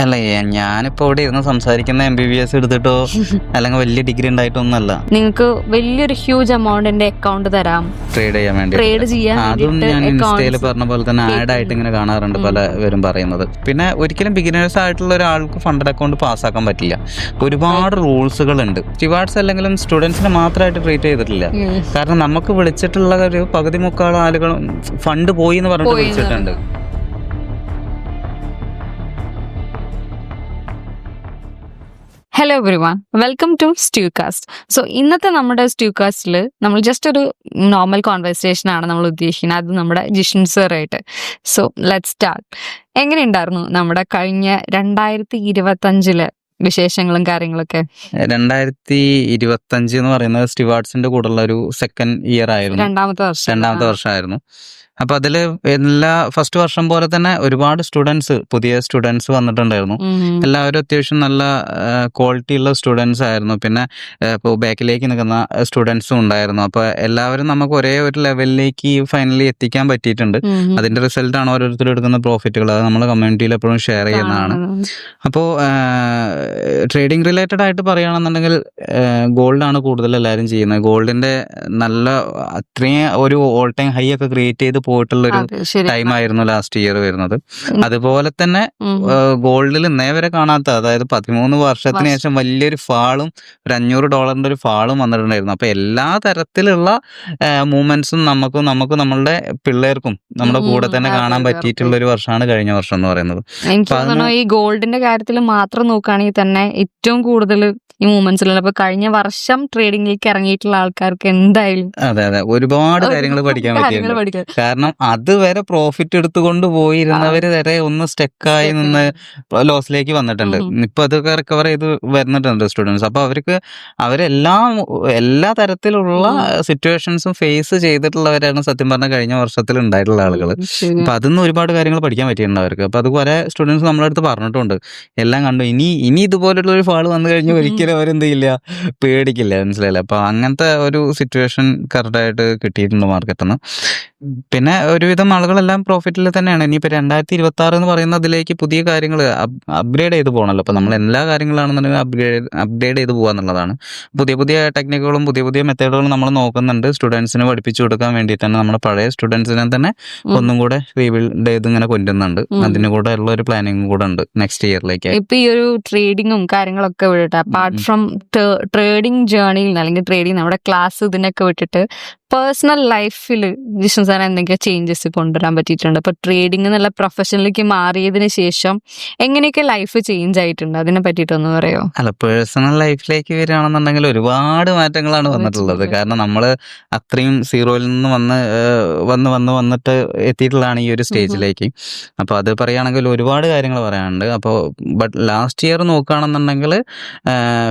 അല്ല ഞാനിപ്പോ ഇവിടെ ഇരുന്ന് സംസാരിക്കുന്ന MBBS എടുത്തിട്ടോ അല്ലെങ്കിൽ വലിയ ഡിഗ്രി ഉണ്ടായിട്ടൊന്നല്ല. നിങ്ങൾക്ക് വലിയൊരു ഹ്യൂജ് എമൗണ്ടിന്റെ അക്കൗണ്ട് തരാം, ട്രേഡ് ചെയ്യാൻ വേണ്ടി. ട്രേഡ് ചെയ്യാൻ അതും ഞാൻ വേണ്ടിയിട്ട് ഇൻസ്റ്റയിൽ accounts പറഞ്ഞ പോലെ തന്നെ ആഡ് ആയിട്ട് ഇങ്ങനെ കാണാറുണ്ട് പലവരും പറയുന്നത്. പിന്നെ ഒരിക്കലും ബിഗിനേഴ്സ് ആയിട്ടുള്ള ഒരാൾക്ക് ഫണ്ടഡ് അക്കൗണ്ട് പാസ്സാക്കാൻ പറ്റില്ല. ഒരുപാട് റൂൾസുകൾ ഉണ്ട്. സ്റ്റുവാർഡ്സ് അല്ലെങ്കിലും സ്റ്റുഡൻസിനെ മാത്രമായിട്ട് ട്രീറ്റ് ചെയ്തിട്ടില്ല. കാരണം നമുക്ക് വിളിച്ചിട്ടുള്ള ഒരു പകുതി മുക്കാൽ ആളുകളും ഫണ്ട് പോയി എന്ന് പറഞ്ഞിട്ട് വിളിച്ചിട്ടുണ്ട്. Hello everyone, welcome to Stucast. So ഇന്നത്തെ നമ്മുടെ സ്റ്റ്യൂകാസ്റ്റിൽ നമ്മൾ ജസ്റ്റ് ഒരു നോർമൽ കോൺവെർസേഷൻ ആണ് നമ്മൾ ഉദ്ദേശിക്കുന്നത്, അത് നമ്മുടെ ജിഷൻ സാറായിട്ട്. So let's start. എങ്ങനെയുണ്ടായിരുന്നു നമ്മുടെ കഴിഞ്ഞ 2025 വിശേഷങ്ങളും കാര്യങ്ങളൊക്കെ? 2025 എന്ന് പറയുന്നത് സ്റ്റുവാർഡ്സിന്റെ കൂടെയുള്ള ഒരു സെക്കൻഡ് ഇയർ ആയിരുന്നു, രണ്ടാമത്തെ വർഷമായിരുന്നു. അപ്പൊ അതില് ഫസ്റ്റ് വർഷം പോലെ തന്നെ ഒരുപാട് പുതിയ സ്റ്റുഡൻസ് വന്നിട്ടുണ്ടായിരുന്നു. എല്ലാവരും അത്യാവശ്യം നല്ല ക്വാളിറ്റി ഉള്ള സ്റ്റുഡൻസ് ആയിരുന്നു. പിന്നെ ഇപ്പോൾ ബാക്കിലേക്ക് നിൽക്കുന്ന സ്റ്റുഡൻസും ഉണ്ടായിരുന്നു. അപ്പൊ എല്ലാവരും നമുക്ക് ഒരേ ഒരു ലെവലിലേക്ക് ഫൈനലി എത്തിക്കാൻ പറ്റിയിട്ടുണ്ട്. അതിന്റെ റിസൾട്ട് ആണ് ഓരോരുത്തരും എടുക്കുന്ന പ്രോഫിറ്റുകൾ. അത് നമ്മൾ കമ്മ്യൂണിറ്റിയിൽ എപ്പോഴും ഷെയർ ചെയ്യുന്നതാണ്. അപ്പോൾ ട്രേഡിംഗ് റിലേറ്റഡ് ആയിട്ട് പറയുകയാണെന്നുണ്ടെങ്കിൽ ഗോൾഡാണ് കൂടുതൽ എല്ലാവരും ചെയ്യുന്നത്. ഗോൾഡിന്റെ നല്ല അത്രയും ഒരു ഓൾ ടൈം ഹൈ ഒക്കെ ക്രിയേറ്റ് ചെയ്ത് പോയിട്ടുള്ളൊരു ടൈം ആയിരുന്നു ലാസ്റ്റ് ഇയർ വരുന്നത്. അതുപോലെ തന്നെ ഗോൾഡിൽ ഇന്നേ വരെ കാണാത്ത, അതായത് 13 വർഷത്തിന് ശേഷം വലിയൊരു ഫാളും ഒരു $500 ഒരു ഫാളും വന്നിട്ടുണ്ടായിരുന്നു. അപ്പൊ എല്ലാ തരത്തിലുള്ള മൂവ്മെന്റ്സും നമുക്ക് നമ്മളുടെ പിള്ളേർക്കും നമ്മുടെ കൂടെ തന്നെ കാണാൻ പറ്റിയിട്ടുള്ള ഒരു വർഷമാണ് കഴിഞ്ഞ വർഷം എന്ന് പറയുന്നത്. എനിക്ക് തോന്നുന്നു ഈ ഗോൾഡിന്റെ കാര്യത്തിൽ മാത്രം നോക്കുകയാണെങ്കിൽ തന്നെ ഏറ്റവും കൂടുതൽ ഈ മൂവ്മെന്റ്സിലുള്ള ഇപ്പൊ കഴിഞ്ഞ വർഷം ട്രേഡിംഗിലേക്ക് ഇറങ്ങിയിട്ടുള്ള ആൾക്കാർക്ക് എന്തായാലും അതെ ഒരുപാട് കാര്യങ്ങൾ പഠിക്കാൻ പറ്റിയിട്ടുണ്ട്. കാരണം അതുവരെ പ്രോഫിറ്റ് എടുത്തുകൊണ്ട് പോയിരുന്നവര് വരെ ഒന്ന് സ്റ്റക്കായി നിന്ന് ലോസിലേക്ക് വന്നിട്ടുണ്ട്. ഇപ്പൊ അതൊക്കെ റിക്കവർ ചെയ്ത് വരുന്നിട്ടുണ്ട് സ്റ്റുഡൻസ്. അപ്പൊ എല്ലാ തരത്തിലുള്ള സിറ്റുവേഷൻസും ഫേസ് ചെയ്തിട്ടുള്ളവരാണ് സത്യം പറഞ്ഞ കഴിഞ്ഞ വർഷത്തിൽ ഉണ്ടായിട്ടുള്ള ആളുകൾ. അപ്പൊ അതിന്ന് ഒരുപാട് കാര്യങ്ങൾ പഠിക്കാൻ പറ്റിയിട്ടുണ്ട് അവർക്ക്. അപ്പൊ അത് കുറെ സ്റ്റുഡൻസ് നമ്മളെ അടുത്ത് പറഞ്ഞിട്ടുണ്ട്, എല്ലാം കണ്ടു, ഇനി ഇതുപോലുള്ള ഒരു ഫാള് വന്നു കഴിഞ്ഞാൽ ഒരിക്കലും അവരെന്ത് ചെയ്യില്ല, പേടിക്കില്ല. മനസ്സിലായില്ല? അപ്പൊ അങ്ങനത്തെ ഒരു സിറ്റുവേഷൻ കറക്റ്റായിട്ട് കിട്ടിയിട്ടുണ്ട് മാർക്കറ്റിൽ നിന്ന്. പിന്നെ ഒരുവിധം ആളുകളെല്ലാം പ്രോഫിറ്റിൽ തന്നെയാണ്. ഇനിയിപ്പോൾ 2026 എന്ന് പറയുന്ന അതിലേക്ക് പുതിയ കാര്യങ്ങൾ അപ്ഗ്രേഡ് ചെയ്ത് പോകണമല്ലോ. അപ്പോൾ നമ്മൾ എല്ലാ കാര്യങ്ങളാണെന്നുണ്ടെങ്കിൽ അപ്ഗ്രേഡ് ചെയ്ത് പോകാന്നുള്ളതാണ്. പുതിയ ടെക്നിക്കുകളും പുതിയ മെത്തേഡുകളും നമ്മൾ നോക്കുന്നുണ്ട്. സ്റ്റുഡൻസിന് പഠിപ്പിച്ചു കൊടുക്കാൻ വേണ്ടിയിട്ട് തന്നെ നമ്മുടെ പഴയ സ്റ്റുഡൻസിനെ തന്നെ ഒന്നും കൂടെ റീബിൽഡ് ചെയ്ത് ഇങ്ങനെ കൊണ്ടുവന്നുണ്ട്. അതിന് കൂടെ ഉള്ള ഒരു പ്ലാനിങ് കൂടെ ഉണ്ട് നെക്സ്റ്റ് ഇയറിലേക്ക്. ഇപ്പൊ ഈ ഒരു ട്രേഡിങ്ങും കാര്യങ്ങളൊക്കെ വിട്ടിട്ട്, അപ്പാർട്ട് ഫ്രം ട്രേഡിംഗ് ജേർണിയിൽ അല്ലെങ്കിൽ ട്രേഡിങ് നമ്മുടെ ക്ലാസ് ഇതിനൊക്കെ വിട്ടിട്ട് പേഴ്സണൽ ലൈഫിൽ ജിഷൻ സാർ എന്തെങ്കിലും ചേഞ്ചസ് കൊണ്ടുവരാൻ പറ്റിയിട്ടുണ്ട്? ഇപ്പൊ ട്രേഡിംഗ് എന്നുള്ള പ്രൊഫഷനിലേക്ക് മാറിയതിന് ശേഷം എങ്ങനെയൊക്കെ ലൈഫ് ചേഞ്ച് ആയിട്ടുണ്ട്, അതിനെ പറ്റിയിട്ടൊന്ന് പറയോ? അല്ല, പേഴ്സണൽ ലൈഫിലേക്ക് വരികയാണെന്നുണ്ടെങ്കിൽ ഒരുപാട് മാറ്റങ്ങളാണ് വന്നിട്ടുള്ളത്. കാരണം നമ്മൾ അത്രയും സീറോയിൽ നിന്ന് വന്നിട്ട് എത്തിയിട്ടുള്ളതാണ് ഈ ഒരു സ്റ്റേജിലേക്ക്. അപ്പോൾ അത് പറയുകയാണെങ്കിൽ ഒരുപാട് കാര്യങ്ങൾ പറയാനുണ്ട്. അപ്പോൾ ലാസ്റ്റ് ഇയർ നോക്കുകയാണെന്നുണ്ടെങ്കിൽ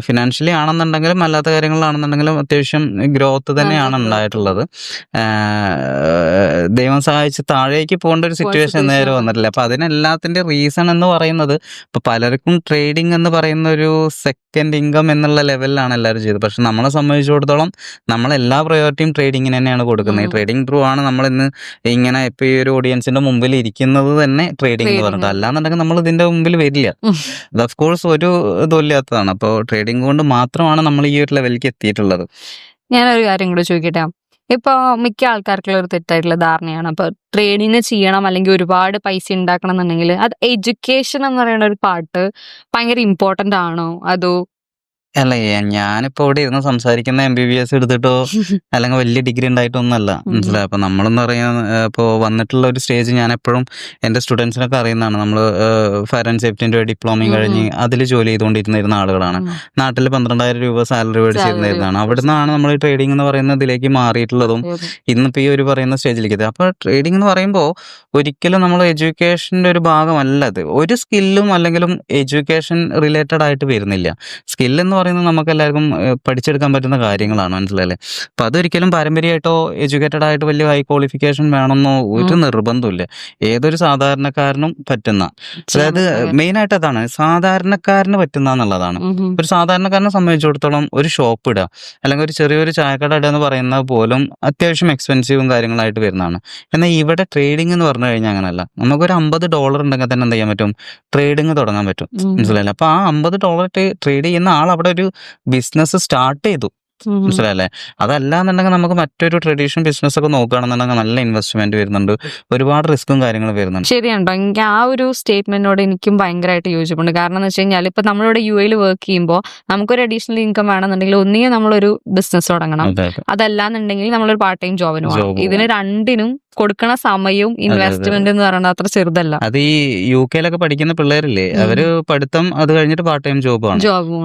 ഫിനാൻഷ്യലി ആണെന്നുണ്ടെങ്കിലും അല്ലാത്ത കാര്യങ്ങളിലാണെന്നുണ്ടെങ്കിലും അത്യാവശ്യം ഗ്രോത്ത് തന്നെയാണ് ഉണ്ടായിട്ടുള്ളത്. ദൈവം സഹായിച്ച് താഴേക്ക് പോകേണ്ട ഒരു സിറ്റുവേഷൻ നേരെ വന്നിട്ടില്ല. അപ്പൊ അതിനെല്ലാത്തിന്റെ റീസൺ എന്ന് പറയുന്നത്, ഇപ്പൊ പലർക്കും ട്രേഡിംഗ് എന്ന് പറയുന്ന ഒരു സെക്കൻഡ് ഇൻകം എന്നുള്ള ലെവലിലാണ് എല്ലാവരും ചെയ്തത്. പക്ഷെ നമ്മളെ സംബന്ധിച്ചിടത്തോളം നമ്മളെല്ലാ പ്രയോറിറ്റിയും ട്രേഡിങ്ങിന് തന്നെയാണ് കൊടുക്കുന്നത്. ഈ ട്രേഡിംഗ് ത്രൂ ആണ് നമ്മൾ ഇന്ന് ഇങ്ങനെ ഇപ്പൊ ഈ ഒരു ഓഡിയൻസിന്റെ മുമ്പിൽ ഇരിക്കുന്നത് തന്നെ ട്രേഡിംഗ് എന്ന് പറഞ്ഞിട്ട്. അല്ലാന്നുണ്ടെങ്കിൽ നമ്മൾ ഇതിന്റെ മുമ്പിൽ വരില്ല. അത് ഓഫ് കോഴ്സ് ഒരു ഇതൊല്ലാത്തതാണ്. അപ്പോൾ ട്രേഡിംഗ് കൊണ്ട് മാത്രമാണ് നമ്മൾ ഈ ഒരു ലെവലിലേക്ക് എത്തിയിട്ടുള്ളത്. ഞാനൊരു കാര്യം കൂടെ ചോദിക്കട്ടെ. ഇപ്പൊ മിക്ക ആൾക്കാർക്കുള്ള ഒരു തെറ്റായിട്ടുള്ള ധാരണയാണ്, ഇപ്പൊ ട്രേഡിങ് ചെയ്യണം അല്ലെങ്കിൽ ഒരുപാട് പൈസ ഉണ്ടാക്കണം എന്നുണ്ടെങ്കിൽ അത് എഡ്യൂക്കേഷൻ എന്ന് പറയുന്ന ഒരു പാർട്ട് ഭയങ്കര ഇമ്പോർട്ടന്റ് ആണോ? അതോ? അല്ല ഞാനിപ്പോ ഇവിടെ ഇരുന്ന് സംസാരിക്കുന്ന MBBS എടുത്തിട്ടോ അല്ലെങ്കിൽ വലിയ ഡിഗ്രി ഉണ്ടായിട്ടൊന്നല്ല. മനസ്സിലായി? അപ്പൊ നമ്മളെന്ന് പറയുന്ന ഇപ്പോൾ വന്നിട്ടുള്ള ഒരു സ്റ്റേജ് ഞാൻ എപ്പോഴും എൻ്റെ സ്റ്റുഡൻസിനൊക്കെ അറിയുന്നതാണ്. നമ്മൾ ഫയർ ആൻഡ് സേഫ്റ്റിന്റെ ഡിപ്ലോമയും കഴിഞ്ഞ് അതിൽ ജോലി ചെയ്തുകൊണ്ടിരുന്ന ആളുകളാണ്. നാട്ടിൽ 12,000 രൂപ സാലറി മേടിച്ചിരുന്നതാണ്. അവിടെ നിന്നാണ് നമ്മൾ ഈ ട്രേഡിംഗ് എന്ന് പറയുന്ന ഇതിലേക്ക് മാറിയിട്ടുള്ളതും ഇന്നിപ്പോൾ ഈ ഒരു പറയുന്ന സ്റ്റേജിലേക്ക് എത്തി. അപ്പോൾ ട്രേഡിംഗ് എന്ന് പറയുമ്പോൾ ഒരിക്കലും നമ്മൾ എഡ്യൂക്കേഷൻ്റെ ഒരു ഭാഗമല്ല. അത് ഒരു സ്കില്ലും അല്ലെങ്കിലും എഡ്യൂക്കേഷൻ റിലേറ്റഡ് ആയിട്ട് വരുന്നില്ല. സ്കിൽ എന്ന് പറയുന്നത് നമുക്ക് എല്ലാവർക്കും പഠിച്ചെടുക്കാൻ പറ്റുന്ന കാര്യങ്ങളാണ്, മനസ്സിലല്ലേ? അപ്പൊ അതൊരിക്കലും പാരമ്പര്യമായിട്ടോ എഡ്യൂക്കേറ്റഡ് ആയിട്ട് വലിയ ഹൈ ക്വാളിഫിക്കേഷൻ വേണമെന്നോ ഒരു നിർബന്ധമില്ല. ഏതൊരു സാധാരണക്കാരനും പറ്റുന്ന, അതായത് മെയിൻ ആയിട്ട് അതാണ്, സാധാരണക്കാരന് പറ്റുന്ന എന്നുള്ളതാണ്. ഒരു സാധാരണക്കാരനെ സംബന്ധിച്ചിടത്തോളം ഒരു ഷോപ്പ് ഇടുക അല്ലെങ്കിൽ ഒരു ചെറിയൊരു ചായക്കട ഇടുക എന്ന് പറയുന്നത് പോലും അത്യാവശ്യം എക്സ്പെൻസീവും കാര്യങ്ങളായിട്ട് വരുന്നതാണ്. എന്നാൽ ഇവിടെ ട്രേഡിംഗ് എന്ന് പറഞ്ഞു കഴിഞ്ഞാൽ അങ്ങനല്ല. നമുക്കൊരു $50 ഉണ്ടെങ്കിൽ തന്നെ എന്ത് ചെയ്യാൻ പറ്റും? ട്രേഡിംഗ് തുടങ്ങാൻ പറ്റും, മനസ്സിലായില്ലേ? അപ്പൊ ആ $50 ട്രേഡ് ചെയ്യുന്ന ആൾ അവിടെ ഒരു ബിസിനസ് സ്റ്റാർട്ട് ചെയ്തു, മനസ്സിലായല്ലേ? അതല്ലാന്നുണ്ടെങ്കിൽ നമുക്ക് മറ്റൊരു ട്രഡീഷണൽ ബിസിനസ് ഒക്കെ നോക്കുകയാണെന്നുണ്ടെങ്കിൽ നല്ല ഇൻവെസ്റ്റ്മെന്റ് വരുന്നുണ്ട്, ഒരുപാട് റിസ്ക്കും കാര്യങ്ങളും വരുന്നുണ്ട്. ശരിയാണോ? എനിക്ക് ആ ഒരു സ്റ്റേറ്റ്മെന്റിനോട് എനിക്കും ഭയങ്കരമായിട്ട് യോജിപ്പുണ്ട്. കാരണം എന്ന് വെച്ച് കഴിഞ്ഞാൽ ഇപ്പൊ നമ്മളിവിടെ UAE വർക്ക് ചെയ്യുമ്പോൾ നമുക്കൊരു അഡീഷണൽ ഇൻകം വേണമെന്നുണ്ടെങ്കിൽ ഒന്നുകിൽ നമ്മളൊരു ബിസിനസ് തുടങ്ങണം, അതല്ലാന്നുണ്ടെങ്കിൽ നമ്മളൊരു പാർട്ട് ടൈം ജോബിന് പോകണം. ഇതിന് രണ്ടിനും കൊടുക്കണ സമയവും ഇൻവെസ്റ്റ്മെന്റ് എന്ന് പറയുന്നത് അത്ര ചെറുതല്ല. അത് ഈ UK പഠിക്കുന്ന പിള്ളേരില്ലേ, അവര് പഠിത്തം അത് കഴിഞ്ഞിട്ട് പാർട്ട് ടൈം ജോബാണ്.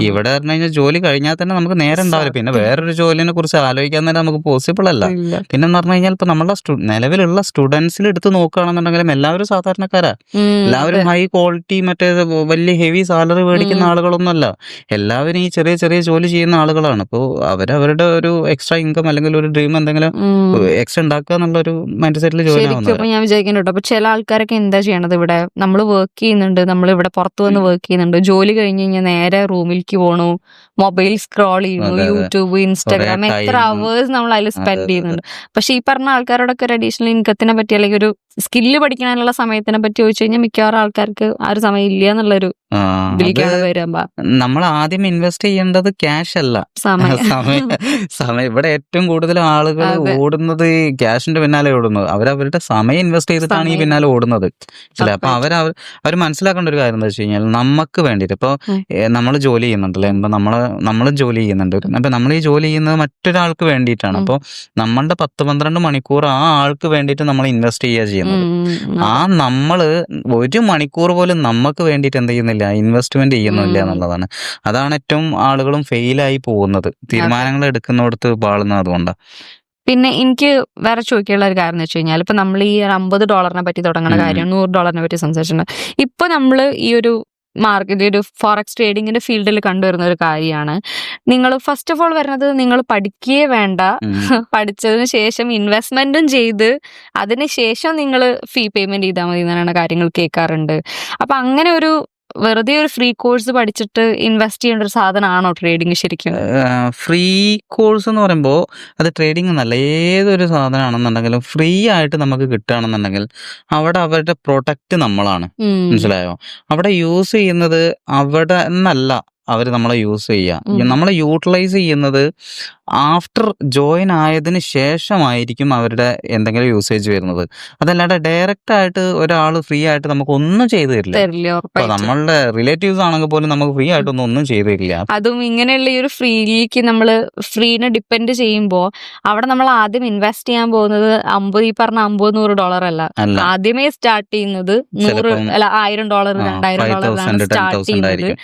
ഇവിടെ പറഞ്ഞു കഴിഞ്ഞാൽ ജോലി കഴിഞ്ഞാൽ തന്നെ നമുക്ക് നേരം ഉണ്ടാവില്ല, പിന്നെ വേറൊരു ജോലിനെ കുറിച്ച് ആലോചിക്കാൻ തന്നെ നമുക്ക് പോസിബിൾ അല്ല. പിന്നെ എന്ന് പറഞ്ഞു കഴിഞ്ഞാൽ ഇപ്പൊ നമ്മളെ നിലവിലുള്ള സ്റ്റുഡൻസിൽ എടുത്ത് നോക്കുകയാണെന്നുണ്ടെങ്കിലും എല്ലാവരും സാധാരണക്കാരാ, എല്ലാവരും ഹൈ ക്വാളിറ്റി മറ്റേ വലിയ ഹെവി സാലറി മേടിക്കുന്ന ആളുകളൊന്നുമല്ല, എല്ലാവരും ഈ ചെറിയ ചെറിയ ജോലി ചെയ്യുന്ന ആളുകളാണ്. അപ്പോൾ അവരവരുടെ ഒരു എക്സ്ട്രാ ഇൻകം അല്ലെങ്കിൽ ഒരു ഡ്രീം എന്തെങ്കിലും എക്സ്ട്രാ ഉണ്ടാക്കുക എന്നുള്ളൊരു മൈൻഡ് സെറ്റിൽ ജോലി ശരിക്കും ഞാൻ വിചാരിക്കുന്നുണ്ട്. അപ്പൊ ചില ആൾക്കാരൊക്കെ എന്താ ചെയ്യണത്, ഇവിടെ നമ്മൾ വർക്ക് ചെയ്യുന്നുണ്ട്, നമ്മൾ ഇവിടെ പുറത്തു വന്ന് വർക്ക് ചെയ്യുന്നുണ്ട്, ജോലി കഴിഞ്ഞ് കഴിഞ്ഞാൽ നേരെ റൂമിലേക്ക് പോണു, മൊബൈൽ സ്ക്രോൾ ചെയ്യുന്നു, യൂട്യൂബ്, ഇൻസ്റ്റാഗ്രാം, എത്ര അവേഴ്സ് നമ്മൾ അതിൽ സ്പെൻഡ് ചെയ്യുന്നുണ്ട്. പക്ഷെ ഈ പറഞ്ഞ ആൾക്കാരോടൊക്കെ ഒരു അഡീഷണൽ ഇൻകത്തിനെ പറ്റി അല്ലെങ്കിൽ ഒരു സ്കില്ല് പഠിക്കാനുള്ള സമയത്തിനെ പറ്റി ചോദിച്ചു കഴിഞ്ഞാൽ മിക്കവാറും ആൾക്കാർക്ക് ആ ഒരു സമയം ഇല്ല എന്നുള്ളൊരു ഇതിലേക്കാണ് വരുമ്പോ. നമ്മൾ ആദ്യം ഇൻവെസ്റ്റ് ചെയ്യേണ്ടത് ക്യാഷ് അല്ല, സമയം. ഇവിടെ ഏറ്റവും കൂടുതൽ ആളുകൾ ഓടുന്നത് ഈ ക്യാഷിന്റെ പിന്നാലെ ഓടുന്നത്, അവരവരുടെ സമയം ഇൻവെസ്റ്റ് ചെയ്തിട്ടാണ് ഈ പിന്നാലെ ഓടുന്നത്. അപ്പൊ അവർ മനസ്സിലാക്കേണ്ട ഒരു കാര്യം എന്താ വെച്ച് കഴിഞ്ഞാൽ, നമുക്ക് വേണ്ടിയിട്ട് ഇപ്പൊ നമ്മൾ ജോലി ചെയ്യുന്നുണ്ടല്ലേ, ഇപ്പൊ നമ്മൾ ജോലി ചെയ്യുന്നുണ്ട്, അപ്പൊ നമ്മൾ ഈ ജോലി ചെയ്യുന്നത് മറ്റൊരാൾക്ക് വേണ്ടിയിട്ടാണ്. അപ്പൊ നമ്മളുടെ 10-12 മണിക്കൂർ ആ ആൾക്ക് വേണ്ടിയിട്ട് നമ്മൾ ഇൻവെസ്റ്റ് ചെയ്യുക ചെയ്യുന്നത്. ആ നമ്മള് 1 മണിക്കൂർ പോലും നമുക്ക് വേണ്ടിയിട്ട് എന്ത് ചെയ്യുന്നില്ല, ഇൻവെസ്റ്റ്മെന്റ് ചെയ്യുന്നില്ല എന്നുള്ളതാണ്. അതാണ് ഏറ്റവും ആളുകളും ഫെയിലായി പോകുന്നത്, തീരുമാനങ്ങൾ എടുക്കുന്നിടത്ത് പാളുന്നത് അതുകൊണ്ടാണ്. പിന്നെ എനിക്ക് വേറെ ചോദിക്കാനുള്ള ഒരു കാര്യം എന്ന് വെച്ച് കഴിഞ്ഞാൽ, ഇപ്പൊ നമ്മൾ ഈ $50 പറ്റി തുടങ്ങുന്ന കാര്യം, $100 പറ്റി സംസാരിച്ചിട്ടുണ്ട്. ഇപ്പൊ നമ്മള് ഈ ഒരു മാർക്കറ്റ്, ഒരു ഫോറക്സ് ട്രേഡിങ്ങിന്റെ ഫീൽഡിൽ കണ്ടുവരുന്ന ഒരു കാര്യമാണ്, നിങ്ങൾ ഫസ്റ്റ് ഓഫ് ഓൾ വരുന്നത് നിങ്ങൾ പഠിക്കുകയേ വേണ്ട, പഠിച്ചതിന് ശേഷം ഇൻവെസ്റ്റ്മെന്റും ചെയ്ത് അതിന് ശേഷം നിങ്ങൾ ഫീ പേയ്മെന്റ് ചെയ്താൽ മതി എന്നാണ് കാര്യങ്ങൾ കേൾക്കാറുണ്ട്. അപ്പൊ അങ്ങനെ ഒരു വെറുതെ ഒരു ഫ്രീ കോഴ്സ് പഠിച്ചിട്ട് ഇൻവെസ്റ്റ് ചെയ്യേണ്ട ഒരു സാധനമാണോ ട്രേഡിങ് ശരിക്കും? ഫ്രീ കോഴ്സ് എന്ന് പറയുമ്പോൾ അത് ട്രേഡിംഗ് എന്നല്ല, ഏതൊരു സാധനമാണെന്നുണ്ടെങ്കിലും ഫ്രീ ആയിട്ട് നമുക്ക് കിട്ടുകയാണെന്നുണ്ടെങ്കിൽ അവിടെ അവരുടെ പ്രൊഡക്റ്റ് നമ്മളാണ്, മനസ്സിലായോ? അവിടെ യൂസ് ചെയ്യുന്നത് അവിടെ എന്നല്ല അവർ നമ്മളെ യൂസ് ചെയ്യുക, നമ്മളെ യൂട്ടിലൈസ് ചെയ്യുന്നത് ആഫ്റ്റർ ജോയിൻ ആയതിന് ശേഷമായിരിക്കും അവരുടെ എന്തെങ്കിലും യൂസേജ് വരുന്നത്. അതല്ലാതെ ഡയറക്റ്റ് ആയിട്ട് ഒരാൾ ഫ്രീ ആയിട്ട് നമുക്ക് ഒന്നും ചെയ്തു തരില്ല. ഇപ്പൊ നമ്മളുടെ റിലേറ്റീവ്സ് ആണെങ്കിൽ പോലും നമുക്ക് ഫ്രീ ആയിട്ടൊന്നും ഒന്നും ചെയ്തു തരില്ല. അതും ഇങ്ങനെയുള്ള ഈ ഒരു ഫ്രീക്ക് നമ്മൾ ഫ്രീനെ ഡിപ്പെൻഡ് ചെയ്യുമ്പോൾ അവിടെ നമ്മൾ ആദ്യം ഇൻവെസ്റ്റ് ചെയ്യാൻ പോകുന്നത് ഈ പറഞ്ഞ $50-100 അല്ല, ആദ്യമേ സ്റ്റാർട്ട് ചെയ്യുന്നത് $100 $1000 സ്റ്റാർട്ട് ചെയ്യുന്നത്.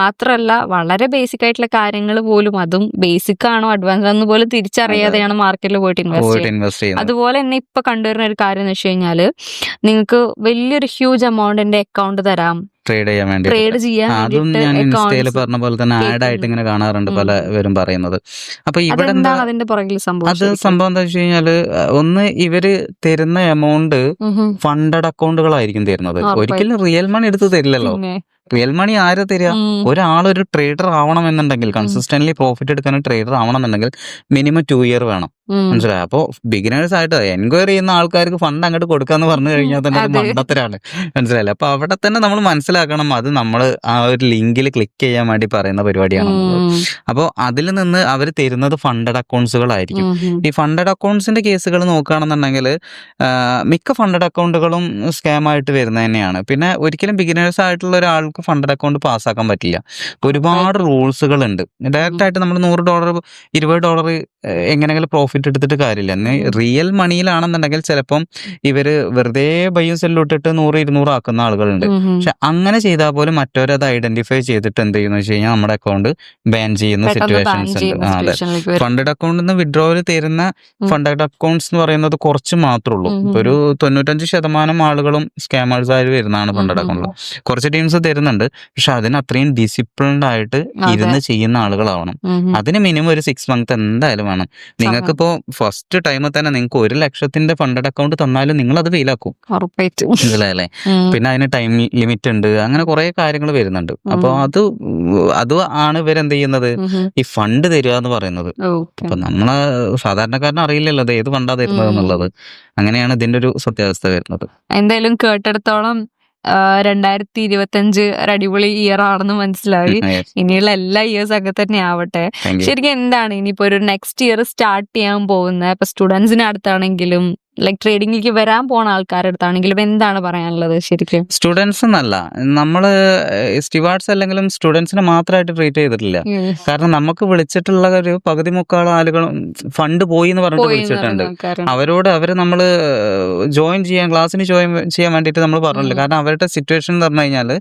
മാത്രമല്ല വളരെ ബേസിക് ആയിട്ടുള്ള കാര്യങ്ങൾ പോലും, അതും ബേസിക് ആണോ അഡ്വാൻസ് ആണെന്ന് പോലും തിരിച്ചറിയാതെയാണ് മാർക്കറ്റിൽ പോയിട്ട് ഇൻവെസ്റ്റ് ചെയ്യുന്നത്. അതുപോലെ തന്നെ ഇപ്പൊ കണ്ടുവരുന്ന ഒരു കാര്യം എന്ന് വെച്ച് കഴിഞ്ഞാല്, നിങ്ങൾക്ക് വലിയൊരു ഹ്യൂജ് എമൗണ്ടിന്റെ അക്കൗണ്ട് തരാം ട്രേഡ് ചെയ്യാൻ. അതും ഞാൻ ഇൻസ്റ്റയിൽ പറഞ്ഞ പോലെ തന്നെ ആഡ് ആയിട്ട് ഇങ്ങനെ കാണാറുണ്ട് പലവരും പറയുന്നത്. അപ്പൊ ഇവിടെ അതിന്റെ പുറകിൽ സംഭവം എന്താ വെച്ച് കഴിഞ്ഞാല്, ഒന്ന് ഇവര് തരുന്ന എമൗണ്ട് ഫണ്ടഡ് അക്കൗണ്ടുകളായിരിക്കും തരുന്നത്, ഒരിക്കലും റിയൽ മണി എടുത്ത് തരില്ലല്ലോ. റിയൽ മണി ആരാ തരിക? ഒരാളൊരു ട്രേഡർ ആവണമെന്നുണ്ടെങ്കിൽ, കൺസിസ്റ്റന്റ്ലി പ്രോഫിറ്റ് എടുക്കാൻ ട്രേഡർ ആവണമെന്നുണ്ടെങ്കിൽ മിനിമം 2 ഇയർ വേണം, മനസ്സിലായി? അപ്പോ ബിഗിനേഴ്സ് ആയിട്ട് എൻക്വയറി ചെയ്യുന്ന ആൾക്കാർക്ക് ഫണ്ട് അങ്ങോട്ട് കൊടുക്കാന്ന് പറഞ്ഞു കഴിഞ്ഞാൽ തന്നെ മണ്ടത്തരാണ്, മനസ്സിലായില്ലേ? അപ്പൊ അവിടെ തന്നെ നമ്മൾ മനസ്സിലാക്കണം, അത് നമ്മൾ ആ ഒരു ലിങ്കിൽ ക്ലിക്ക് ചെയ്യാൻ വേണ്ടി പറയുന്ന പരിപാടിയാണ്. അപ്പോൾ അതിൽ നിന്ന് അവർ തരുന്നത് ഫണ്ടഡ് അക്കൗണ്ട്സുകളായിരിക്കും. ഈ ഫണ്ടഡ് അക്കൗണ്ട്സിന്റെ കേസുകൾ നോക്കുകയാണെന്നുണ്ടെങ്കിൽ മിക്ക ഫണ്ടഡ് അക്കൗണ്ടുകളും സ്കാം ആയിട്ട് വരുന്നത് തന്നെയാണ്. പിന്നെ ഒരിക്കലും ബിഗിനേഴ്സ് ആയിട്ടുള്ള ഒരാൾക്ക് ഫണ്ടഡ് അക്കൗണ്ട് പാസ്സാക്കാൻ പറ്റില്ല, ഒരുപാട് റൂൾസുകൾ ഉണ്ട്. ഡയറക്റ്റ് ആയിട്ട് നമ്മൾ $100 $20 എങ്ങനെയെങ്കിലും പ്രോഫിറ്റ് പ്രോഫിറ്റ് എടുത്തിട്ട് കാര്യമില്ല. റിയൽ മണിയിലാണെന്നുണ്ടെങ്കിൽ ചിലപ്പം ഇവര് വെറുതെ ബൈയും സെല്ലും ഇട്ടിട്ട് 100-200 ആക്കുന്ന ആളുകളുണ്ട്. പക്ഷെ അങ്ങനെ ചെയ്താൽ പോലും മറ്റവരത് ഐഡന്റിഫൈ ചെയ്തിട്ട് എന്ത് ചെയ്യുന്നു വെച്ച് കഴിഞ്ഞാൽ നമ്മുടെ അക്കൗണ്ട് ബാൻ ചെയ്യുന്ന സിറ്റുവേഷൻസ് ഉണ്ട്. അതെ, ഫണ്ടഡ് അക്കൗണ്ടിൽ നിന്ന് വിഡ്രോവൽ തരുന്ന ഫണ്ടഡ് അക്കൗണ്ട്സ് എന്ന് പറയുന്നത് കുറച്ച് മാത്രമേ ഉള്ളൂ. ഇപ്പൊ ഒരു 95% ആളുകളും സ്കാമേഴ്സ് ആയി വരുന്നതാണ് ഫണ്ടഡ് അക്കൗണ്ടിൽ. കുറച്ച് ടീംസ് തരുന്നുണ്ട്, പക്ഷെ അതിന് അത്രയും ഡിസിപ്ലിൻഡ് ആയിട്ട് ഇരുന്ന് ചെയ്യുന്ന ആളുകളാവണം. അതിന് മിനിമം ഒരു 6 മന്ത് എന്തായാലും വേണം. നിങ്ങൾക്കിപ്പോ ഫസ്റ്റ് ടൈമിൽ തന്നെ നിങ്ങൾക്ക് 1 ലക്ഷത്തിന്റെ ഫണ്ടഡ് അക്കൗണ്ട് തന്നാലും നിങ്ങൾ അത് ഫെയിലാക്കും, മനസ്സിലായല്ലേ? പിന്നെ അതിന് ടൈം ലിമിറ്റ് ഉണ്ട്, അങ്ങനെ കുറെ കാര്യങ്ങൾ വരുന്നുണ്ട്. അപ്പൊ അത് ആണ് ഇവരെന്ത് ചെയ്യുന്നത്, ഈ ഫണ്ട് തരിക എന്ന് പറയുന്നത്. അപ്പൊ നമ്മളെ സാധാരണക്കാരന് അറിയില്ലല്ലോ അത് ഏത് ഫണ്ടാ തരുന്നത് എന്നുള്ളത്. അങ്ങനെയാണ് ഇതിന്റെ ഒരു സത്യാവസ്ഥ വരുന്നത്. എന്തായാലും കേട്ടെടുത്തോളം 2025 ഒരു അടിപൊളി ഇയർ ആണെന്ന് മനസ്സിലായി. ഇനിയുള്ള എല്ലാ ഇയേഴ്സ് ഒക്കെ തന്നെ ആവട്ടെ. ശരിക്കും എന്താണ് ഇനിയിപ്പോ ഒരു നെക്സ്റ്റ് ഇയർ സ്റ്റാർട്ട് ചെയ്യാൻ പോകുന്നത്? ഇപ്പൊ സ്റ്റുഡൻസിന് അടുത്താണെങ്കിലും ലൈക് ട്രേഡിംഗിലേക്ക് വരാൻ പോണ ആൾക്കാരുടെ അടുത്താണെങ്കിലും എന്താണ് പറയാനുള്ളത്? ശരിക്കും സ്റ്റുഡൻസ് എന്നല്ല, നമ്മള് സ്റ്റുവാർഡ്സ് അല്ലെങ്കിലും സ്റ്റുഡൻസിനെ മാത്രമായിട്ട് ട്രീറ്റ് ചെയ്തിട്ടില്ല. കാരണം നമുക്ക് വിളിച്ചിട്ടുള്ള ഒരു പകുതി മുക്കാൽ ആളുകളും ഫണ്ട് പോയി എന്ന് പറഞ്ഞിട്ട് വിളിച്ചിട്ടുണ്ട്. അവര് നമ്മള് ക്ലാസ്സിന് ജോയിൻ ചെയ്യാൻ വേണ്ടിയിട്ട് നമ്മൾ പറഞ്ഞില്ല. കാരണം അവരുടെ സിറ്റുവേഷൻ എന്ന് പറഞ്ഞു കഴിഞ്ഞാൽ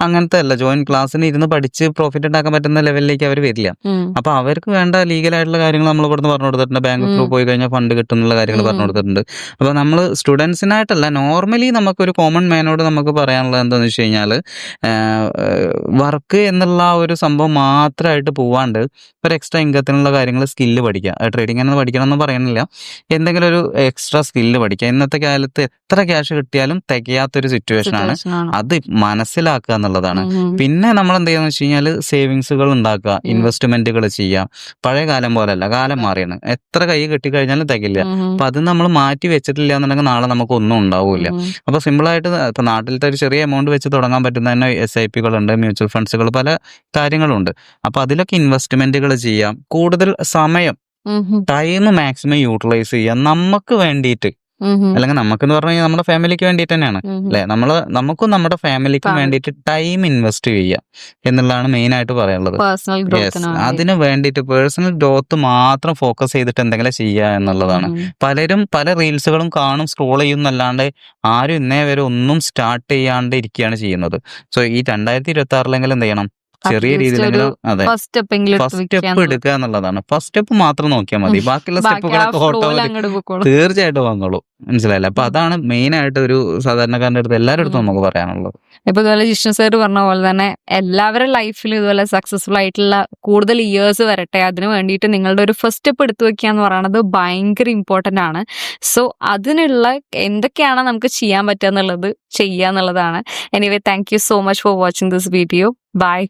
അങ്ങനത്തെ അല്ല. ക്ലാസ്സിന് ഇരുന്ന് പഠിച്ച് പ്രോഫിറ്റ് ഉണ്ടാക്കാൻ പറ്റുന്ന ലെവലിലേക്ക് അവർ വരില്ല. അപ്പൊ അവർക്ക് വേണ്ട ലീഗലായിട്ടുള്ള കാര്യങ്ങൾ നമ്മൾ ഇവിടുന്ന് പറഞ്ഞു കൊടുത്തിട്ടുണ്ട്. ബാങ്ക് ത്രൂ പോയി കഴിഞ്ഞാൽ ഫണ്ട് കിട്ടുന്നുള്ള കാര്യങ്ങൾ പറഞ്ഞു കൊടുത്തിട്ടുണ്ട്. അപ്പോൾ നമ്മൾ സ്റ്റുഡൻസിനായിട്ടല്ല, നോർമലി നമുക്കൊരു കോമൺ മാനോട് നമുക്ക് പറയാനുള്ളത് എന്താണെന്ന് വെച്ച് കഴിഞ്ഞാൽ, വർക്ക് എന്നുള്ള ഒരു സംഭവം മാത്രമായിട്ട് പോവാണ്ട് ഒരു എക്സ്ട്രാ ഇൻകത്തിനുള്ള കാര്യങ്ങൾ സ്കില്ല് പഠിക്കുക. ട്രേഡിംഗ് എന്ന് പഠിക്കണം എന്ന് പറയുന്നില്ല, എന്തെങ്കിലും ഒരു എക്സ്ട്രാ സ്കില്ല് പഠിക്കുക. ഇന്നത്തെ കാലത്ത് എത്ര ക്യാഷ് കിട്ടിയാലും തികയാത്തൊരു സിറ്റുവേഷനാണ്. അത് മനസ്സിലാക്കുക എന്നുള്ളതാണ്. പിന്നെ നമ്മൾ എന്ത് ചെയ്യുക വെച്ച് കഴിഞ്ഞാൽ സേവിങ്സുകൾ ഉണ്ടാക്കുക, ഇൻവെസ്റ്റ്മെന്റുകൾ ചെയ്യുക. പഴയ കാലം പോലെയല്ല, കാലം മാറിയാണ്. എത്ര കൈ കിട്ടിക്കഴിഞ്ഞാലും തികയില്ല. അപ്പൊ അത് നമ്മൾ മാറ്റി വെച്ചിട്ടില്ല എന്നുണ്ടെങ്കിൽ നാളെ നമുക്ക് ഒന്നും ഉണ്ടാവില്ല. അപ്പൊ സിമ്പിളായിട്ട് ഇപ്പൊ നാട്ടിലത്തെ ഒരു ചെറിയ എമൗണ്ട് വെച്ച് തുടങ്ങാൻ പറ്റുന്ന തന്നെ SIP കളുണ്ട്, മ്യൂച്വൽ ഫണ്ട്സുകൾ, പല കാര്യങ്ങളുണ്ട്. അപ്പൊ അതിലൊക്കെ ഇൻവെസ്റ്റ്മെന്റുകൾ ചെയ്യാം. കൂടുതൽ സമയം, ടൈം മാക്സിമം യൂട്ടിലൈസ് ചെയ്യാം നമുക്ക് വേണ്ടിയിട്ട്. അല്ലെങ്കിൽ നമുക്കെന്ന് പറഞ്ഞു കഴിഞ്ഞാൽ നമ്മുടെ ഫാമിലിക്ക് വേണ്ടിയിട്ട് തന്നെയാണ് അല്ലെ. നമുക്കും നമ്മുടെ ഫാമിലിക്കും വേണ്ടിയിട്ട് ടൈം ഇൻവെസ്റ്റ് ചെയ്യുക എന്നുള്ളതാണ് മെയിൻ ആയിട്ട് പറയാനുള്ളത്. അതിന് വേണ്ടിയിട്ട് പേഴ്സണൽ ഗ്രോത്ത് മാത്രം ഫോക്കസ് ചെയ്തിട്ട് എന്തെങ്കിലും ചെയ്യുക എന്നുള്ളതാണ്. പലരും പല റീൽസുകളും കാണും, സ്ക്രോൾ ചെയ്യുന്നല്ലാണ്ട് ആരും ഇന്നേ വരെ ഒന്നും സ്റ്റാർട്ട് ചെയ്യാണ്ട് ഇരിക്കുകയാണ് ചെയ്യുന്നത്. സോ ഈ 2026 എന്ത് ചെയ്യണം, ചെറിയ രീതിയിലെങ്കിലും അതെ ഫസ്റ്റ് സ്റ്റെപ്പ് എടുക്കുക എന്നുള്ളതാണ്. ഫസ്റ്റ് സ്റ്റെപ്പ് മാത്രം നോക്കിയാൽ മതി, ബാക്കിയുള്ള സ്റ്റെപ്പുകളൊക്കെ ഓട്ടോമാറ്റിക് തീർച്ചയായിട്ടും വന്നോളൂ, മനസ്സിലായില്ല? അപ്പൊ അതാണ് മെയിൻ ആയിട്ട് ഒരു സാധാരണക്കാരന്റെ അടുത്ത് എല്ലാവരുടെ അടുത്തും നമുക്ക് പറയാനുള്ളത്. ഇപ്പൊ ഇതുപോലെ ജിഷ്ണു സാർ പറഞ്ഞ പോലെ തന്നെ എല്ലാവരുടെ ലൈഫിലും ഇതുപോലെ സക്സസ്ഫുൾ ആയിട്ടുള്ള കൂടുതൽ ഇയേഴ്സ് വരട്ടെ. അതിന് വേണ്ടിയിട്ട് നിങ്ങളുടെ ഒരു ഫസ്റ്റ് സ്റ്റെപ്പ് എടുത്തു വെക്കുക എന്ന് പറയുന്നത് ഭയങ്കര ഇമ്പോർട്ടന്റ് ആണ്. സോ അതിനുള്ള എന്തൊക്കെയാണ് നമുക്ക് ചെയ്യാൻ പറ്റുക എന്നുള്ളത് ചെയ്യുക എന്നുള്ളതാണ്. Anyway, thank you so much for watching this video. By.